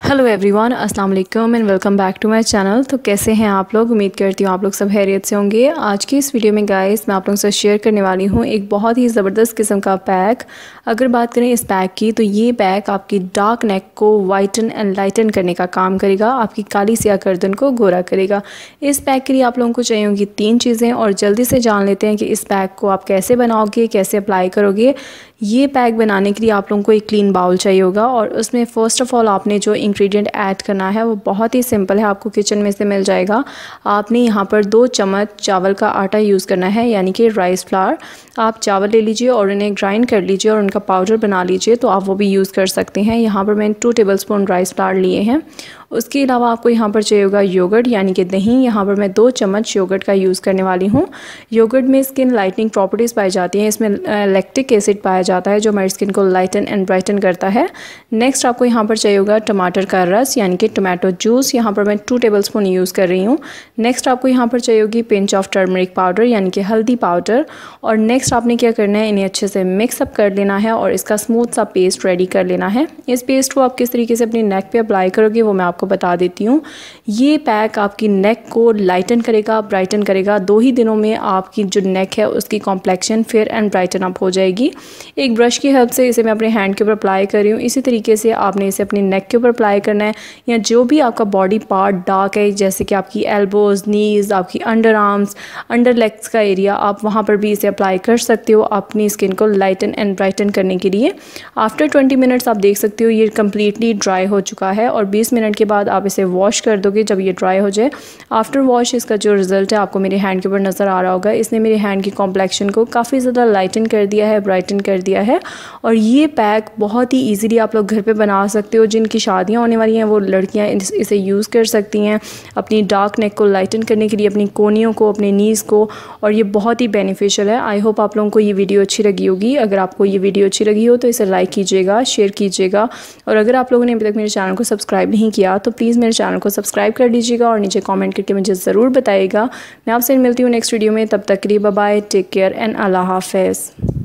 Hello everyone, अस्सलाम वालेकुम and welcome back to my channel. तो कैसे हैं आप लोग? उम्मीद करती हूँ आप लोग सब खैरियत से होंगे। आज की इस वीडियो में गाइस मैं आप लोगों से शेयर करने वाली हूँ एक बहुत ही ज़बरदस्त किस्म का पैक। अगर बात करें इस पैक की, तो ये पैक आपकी डार्क नेक को वाइटन एंड लाइटन करने का काम करेगा, आपकी काली स्याह गर्दन को गोरा करेगा। इस पैक के लिए आप लोगों को चाहिए होंगी 3 चीज़ें, और जल्दी से जान लेते हैं कि इस पैक को आप कैसे बनाओगे, कैसे अप्लाई करोगे। ये पैक बनाने के लिए आप लोगों को एक क्लीन बाउल चाहिए होगा, और उसमें फ़र्स्ट ऑफ़ ऑल आपने जो इंग्रेडिएंट ऐड करना है वो बहुत ही सिंपल है, आपको किचन में से मिल जाएगा। आपने यहाँ पर 2 चम्मच चावल का आटा यूज़ करना है, यानी कि राइस फ्लावर। आप चावल ले लीजिए और उन्हें ग्राइंड कर लीजिए और उनका पाउडर बना लीजिए, तो आप वो भी यूज़ कर सकते हैं। यहाँ पर मैंने 2 टेबलस्पून राइस फ्लावर लिए हैं। उसके अलावा आपको यहाँ पर चाहिए होगा योगर्ट, यानी कि दही। यहाँ पर मैं 2 चम्मच योगर्ट का यूज़ करने वाली हूँ। योगर्ट में स्किन लाइटनिंग प्रॉपर्टीज़ पाई जाती हैं। इसमें लैक्टिक एसिड पाया जाता है जो हमारी स्किन को लाइटन एंड ब्राइटन करता है। नेक्स्ट आपको यहाँ पर चाहिए होगा टमाटर का रस, यानी कि टोमेटो जूस। यहाँ पर मैं 2 टेबलस्पून यूज़ कर रही हूँ। नेक्स्ट आपको यहाँ पर चाहिए होगी पिंच ऑफ टर्मरिक पाउडर, यानी कि हल्दी पाउडर। और नेक्स्ट आपने क्या करना है, इन्हें अच्छे से मिक्सअप कर लेना है और इसका स्मूथ सा पेस्ट रेडी कर लेना है। इस पेस्ट को आप किस तरीके से अपनी नेक पे अप्लाई करोगे वो मैं आपको बता देती हूँ। ये पैक आपकी नेक को लाइटन करेगा, ब्राइटन करेगा। 2 ही दिनों में आपकी जो नेक है उसकी complexion fair and brighten up हो जाएगी। एक ब्रश की हेल्प से इसे मैं अपने हैंड के ऊपर अप्लाई कर रही हूँ। इसी तरीके से आपने इसे अपनी नेक के ऊपर अप्लाई करना है, या जो भी आपका बॉडी पार्ट डार्क है, जैसे कि आपकी एल्बोज़, नीज़, आपकी अंडर आर्म्स, अंडर लेग्स का एरिया, आप वहाँ पर भी इसे अप्लाई कर सकते हो अपनी स्किन को लाइटन एंड ब्राइटन करने के लिए। आफ्टर 20 मिनट्स आप देख सकते हो ये कम्प्लीटली ड्राई हो चुका है, और 20 मिनट के बाद आप इसे वॉश कर दोगे जब ये ड्राई हो जाए। आफ्टर वॉश इसका जो रिज़ल्ट है आपको मेरे हैंड के ऊपर नज़र आ रहा होगा। इसने मेरे हैंड की कॉम्प्लेक्शन को काफ़ी ज़्यादा लाइटन कर दिया है, ब्राइटन कर दिया है। और ये पैक बहुत ही ईज़िली आप लोग घर पे बना सकते हो। जिनकी शादियाँ होने वाली हैं वो लड़कियाँ इसे यूज़ कर सकती हैं अपनी डार्क नेक को लाइटन करने के लिए, अपनी कोनियों को, अपने नीज़ को। और ये बहुत ही बेनिफिशियल है। आई होप आप लोगों को ये वीडियो अच्छी लगी होगी। अगर आपको ये वीडियो अच्छी लगी हो तो इसे लाइक कीजिएगा, शेयर कीजिएगा। और अगर आप लोगों ने अभी तक मेरे चैनल को सब्सक्राइब नहीं किया तो प्लीज़ मेरे चैनल को सब्सक्राइब कर लीजिएगा और नीचे कमेंट करके मुझे ज़रूर बताइएगा। मैं आपसे मिलती हूँ नेक्स्ट वीडियो में। तब तक के लिए bye bye, take care and अल्लाह हाफ़िज़।